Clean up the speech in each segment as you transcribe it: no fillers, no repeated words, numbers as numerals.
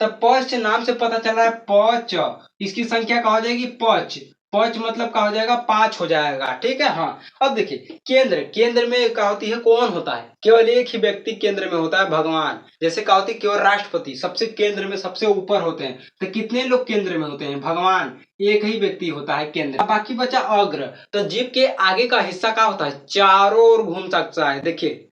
तब पच नाम से पता चल रहा है पच, इसकी संख्या क्या हो जाएगी पच, पच मतलब क्या हो जाएगा 5 हो जाएगा। ठीक है। हाँ, अब देखिए केंद्र, केंद्र में क्या होती है, कौन होता है, केवल एक ही व्यक्ति केंद्र में होता है, भगवान। जैसे क्या होती है, केवल राष्ट्रपति सबसे केंद्र में सबसे ऊपर होते हैं। तो कितने लोग केंद्र में होते हैं, भगवान, एक ही व्यक्ति होता है केंद्र। अब बाकी बचा अग्र। तो जीभ के आगे का हिस्सा क्या होता है, चारों ओर घूम सकता है। देखिए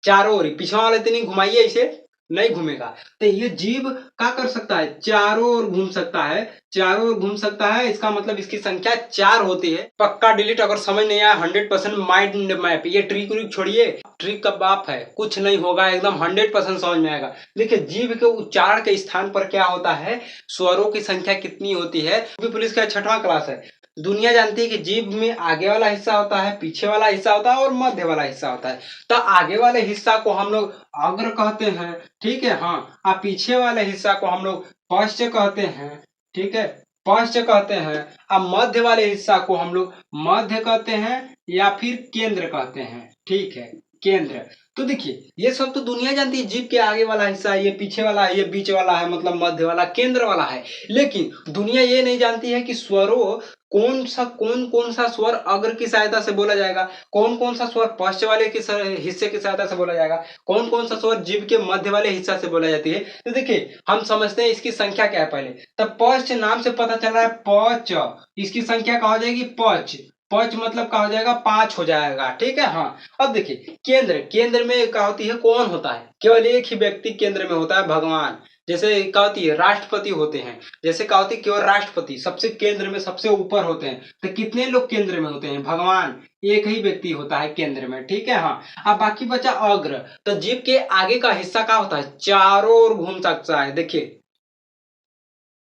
चारों ओर, पीछे वाले इतनी घुमाइए, इसे नहीं घूमेगा। तो ये जीभ क्या कर सकता है, चारों ओर घूम सकता है, चारों ओर घूम सकता है। इसका मतलब इसकी संख्या 4 होती है। पक्का डिलीट, अगर समझ नहीं आया 100% माइंड मैप, ये ट्रिक व्रिक छोड़िए, ट्रिक का बाप है, कुछ नहीं होगा, एकदम 100% समझ में आएगा। देखिए जीभ के उच्चारण के स्थान पर क्या होता है, स्वरों की संख्या कितनी होती है। पुलिस का 6वां क्लास है। दुनिया जानती है कि जीभ में आगे वाला हिस्सा होता है, पीछे वाला हिस्सा होता है और मध्य वाला हिस्सा होता है। तो आगे वाले हिस्सा को हम लोग अग्र कहते हैं। ठीक है। हाँ, आप पीछे वाले हिस्सा को हम लोग पश्च कहते हैं। ठीक है, पश्च कहते हैं। अब मध्य वाले हिस्सा को हम लोग मध्य कहते हैं या फिर केंद्र कहते हैं। ठीक है, केंद्र। तो देखिए ये सब तो दुनिया जानती है, जीभ के आगे वाला हिस्सा है, ये पीछे वाला है, ये बीच वाला है, मतलब मध्य वाला, केंद्र वाला है। लेकिन दुनिया ये नहीं जानती है कि स्वरों कौन कौन सा स्वर अग्र की सहायता से बोला जाएगा, कौन कौन सा स्वर पश्च वाले के हिस्से की सहायता से बोला जाएगा, कौन कौन सा स्वर जीभ के मध्य वाले हिस्सा से बोला जाती है। तो देखिए हम समझते हैं इसकी संख्या क्या है पहले। तब पश्च नाम से पता चल रहा है पच, इसकी संख्या क्या हो जाएगी पच, पच मतलब क्या हो जाएगा 5 हो जाएगा। ठीक है। हाँ, अब देखिए केंद्र, केंद्र में क्या होती है, कौन होता है, केवल एक ही व्यक्ति केंद्र में होता है, भगवान। जैसे क्या होती है, राष्ट्रपति होते हैं। जैसे क्या होती है, केवल राष्ट्रपति सबसे केंद्र में सबसे ऊपर होते हैं। तो कितने लोग केंद्र में होते हैं, भगवान, एक ही व्यक्ति होता है केंद्र में। ठीक है। हाँ, अब बाकी बचा अग्र। तो जीभ के आगे का हिस्सा क्या होता है, चारों ओर घूम सकता है। देखिए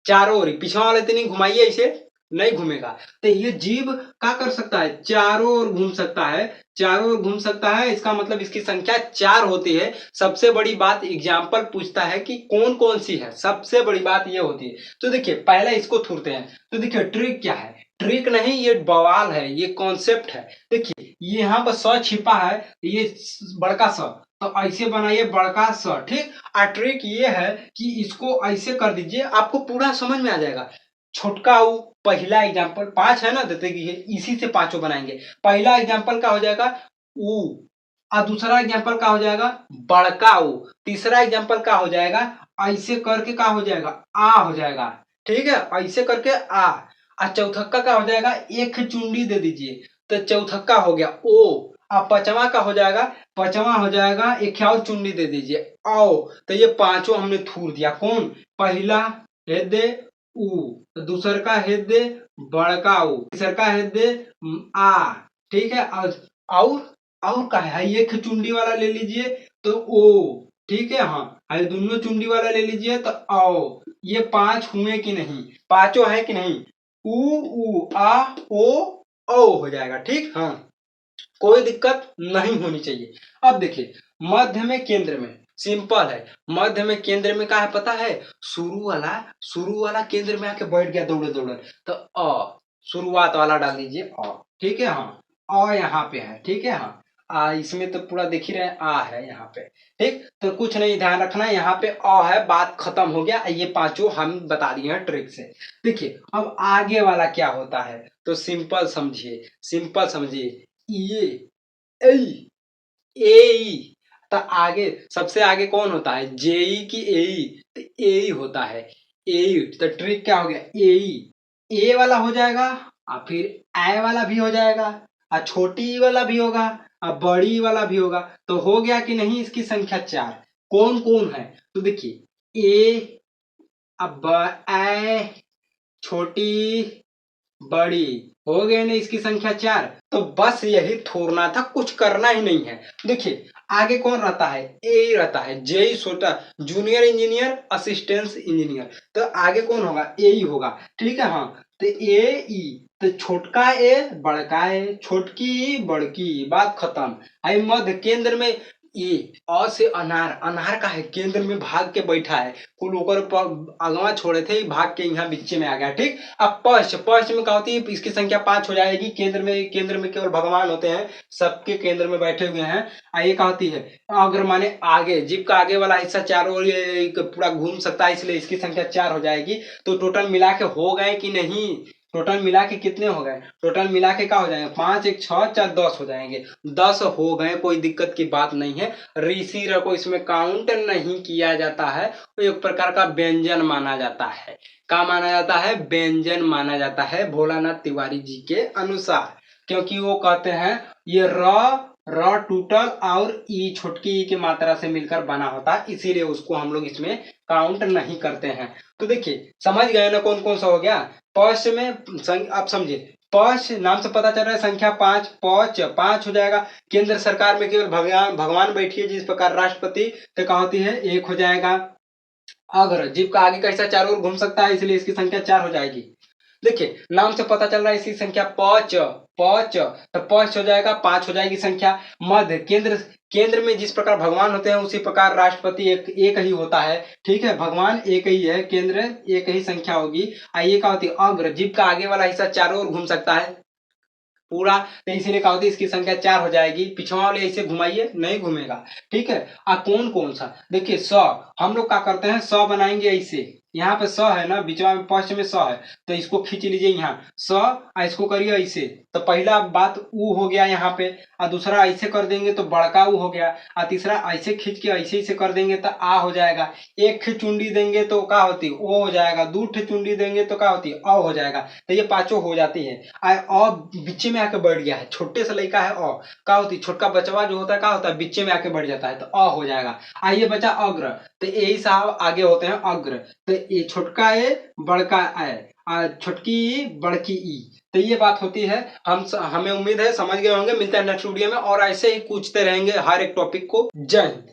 चारों ओर, पीछे वाले इतनी घुमाइए, इसे नहीं घूमेगा। तो ये जीभ क्या कर सकता है, चारों ओर घूम सकता है, चारों ओर घूम सकता है। इसका मतलब इसकी संख्या 4 होती है। सबसे बड़ी बात एग्जाम्पल पूछता है कि कौन कौन सी है, सबसे बड़ी बात ये होती है। तो देखिए पहले इसको थूरते हैं। तो देखिए ट्रिक क्या है, ट्रिक नहीं, ये बवाल है, ये कॉन्सेप्ट है। देखिए यहाँ पर स छिपा है, ये बड़का स, तो ऐसे बनाइए बड़का स। ठीक। और ट्रिक ये है कि इसको ऐसे कर दीजिए, आपको पूरा समझ में आ जाएगा। छोटका ऊ, पहला एग्जाम्पल 5 है ना, देते कि इसी से पांचों बनाएंगे। पहला एग्जाम्पल क्या हो जाएगा ऊ, और दूसरा एग्जाम्पल क्या हो जाएगा बड़का ऊ, तीसरा एग्जाम्पल क्या हो जाएगा, ऐसे करके क्या हो जाएगा आ हो जाएगा। ठीक है, ऐसे करके आ। और चौथक्का क्या हो जाएगा, एक चुंडी दे दीजिए, तो चौथक्का हो गया ओ। अब पचवा का हो जाएगा, पचवा हो जाएगा एक और चुंडी दे दीजिए आओ। तो ये पांचों हमने थूर दिया। कौन, पहला हृदय ऊ, दूसर का हृदय बड़का ऊ, तीसर का हृदय आ। ठीक है। और का है, एक चुंडी वाला ले लीजिए तो ओ। ठीक है। हाँ, ये दोनों चुंडी वाला ले लीजिए तो आओ। ये 5 हुए कि नहीं, पांचों है कि नहीं, ऊ आ ओ ओ हो जाएगा। ठीक। हाँ, कोई दिक्कत नहीं होनी चाहिए। अब देखिए मध्य में केंद्र में सिंपल है। मध्य में केंद्र में क्या है पता है, शुरू वाला केंद्र में आके बैठ गया दौड़े दौड़े, तो शुरुआत वाला डाल दीजिए अ। ठीक है। हाँ, यहाँ पे है। ठीक है। हाँ, इसमें तो पूरा देख ही रहे हैं, आ है यहाँ पे। ठीक, तो कुछ नहीं ध्यान रखना, यहाँ पे अ है, बात खत्म हो गया। ये पांचों हम बता दिए हैं ट्रिक से। देखिए अब आगे वाला क्या होता है, तो सिंपल समझिए, सिंपल समझिए। ये ए, ए, तो आगे सबसे आगे कौन होता है, जेई की एई, तो ए होता है। ए, तो ट्रिक क्या हो गया, ए वाला हो जाएगा, और फिर ए वाला भी हो जाएगा, और छोटी वाला भी होगा, और बड़ी वाला भी होगा। तो हो गया कि नहीं, इसकी संख्या 4। कौन कौन है, तो देखिए ए, अब ए, छोटी, बड़ी, हो गए ना इसकी संख्या 4। तो बस यही थोड़ना था, कुछ करना ही नहीं है। देखिए आगे कौन रहता है, ए रहता है, जे छोटा, जूनियर इंजीनियर, असिस्टेंट इंजीनियर। तो आगे कौन होगा, ए ही होगा। ठीक है। हाँ, तो ए ई, तो छोटका ए बड़का ए, छोटकी बड़की, बात खत्म। आई मध्य केंद्र में ए, अ से अनार, अनार का है केंद्र में भाग के बैठा है, कुल ओकर अगवा छोड़े थे भाग के यहाँ बीच में आ गया। ठीक, अब पश्च, पश्च में क्या होती है, इसकी संख्या 5 हो जाएगी। केंद्र में केवल भगवान होते हैं, सबके केंद्र में बैठे हुए हैं। ये क्या होती है, अग्र माने आगे, जीव का आगे वाला हिस्सा चारों ओर पूरा घूम सकता है, इसलिए इसकी संख्या 4 हो जाएगी। तो टोटल मिला के हो गए कि नहीं, टोटल मिला के कितने हो गए, टोटल मिला के क्या हो जाएंगे, 5 1 6 4 10 हो जाएंगे, 10 हो गए, कोई दिक्कत की बात नहीं है। ऋषि र को इसमें काउंट नहीं किया जाता है, वो एक प्रकार का व्यंजन माना जाता है। क्या माना जाता है, व्यंजन माना जाता है भोलानाथ तिवारी जी के अनुसार, क्योंकि वो कहते हैं ये र टूटल और ई छोटकी ई की मात्रा से मिलकर बना होता है, इसीलिए उसको हम लोग इसमें काउंट नहीं करते हैं। तो देखिए समझ गए ना कौन कौन सा हो गया। पश्च में आप समझिए, पश्च नाम से पता चल रहा है संख्या 5, पच 5 हो जाएगा। केंद्र सरकार में केवल भगवान बैठी है, जिस प्रकार राष्ट्रपति तो क्या होती है 1 हो जाएगा। अग्र, जीव का आगे कैसा चारों ओर घूम सकता है, इसलिए इसकी संख्या 4 हो जाएगी। देखिए नाम से पता चल रहा है इसकी संख्या पच, पच तो पच हो जाएगा, 5 हो जाएगी संख्या। मध्य, केंद्र में जिस प्रकार भगवान होते हैं उसी प्रकार राष्ट्रपति एक ही होता है। ठीक है, भगवान एक ही है, केंद्र एक ही संख्या होगी। आइए क्या होती है, अग्र, जीव का आगे वाला हिस्सा चारों ओर घूम सकता है पूरा, तो इसीलिए क्या होती है इसकी संख्या 4 हो जाएगी। पिछवा वाले ऐसे घुमाइए, नहीं घूमेगा। ठीक है, कौन कौन सा, देखिए स, हम लोग क्या करते हैं, स बनाएंगे ऐसे, यहाँ पे स है ना, बीचवा में पश्च में स है, तो इसको खींच लीजिए यहाँ स, इसको करिए ऐसे, तो पहला बात ऊ हो गया यहाँ पे, और दूसरा ऐसे कर देंगे तो बड़का ऊ हो गया, और तीसरा ऐसे खींच के ऐसे ऐसे कर देंगे तो आ हो जाएगा। एक चुंडी देंगे तो क्या होती है, ओ हो जाएगा। दो चुंडी देंगे तो क्या होती है, अ हो जाएगा। तो ये पांचों हो जाती है। अ बीच में आके बैठ गया है, छोटे से लड़का है अ, क्या होती है, छोटका बचवा जो होता है क्या होता है, बीच में आके बैठ जाता है, तो अ हो जाएगा। आइए बचा अग्र, तो यही साहब आगे होते हैं अग्र, तो ये छोटका ए बड़का ए, छोटकी ई बड़की ई, तो ये बात होती है। हमें उम्मीद है समझ गए होंगे। मिलते हैं नेक्स्ट वीडियो में और ऐसे ही पूछते रहेंगे हर एक टॉपिक को। जय हिंद।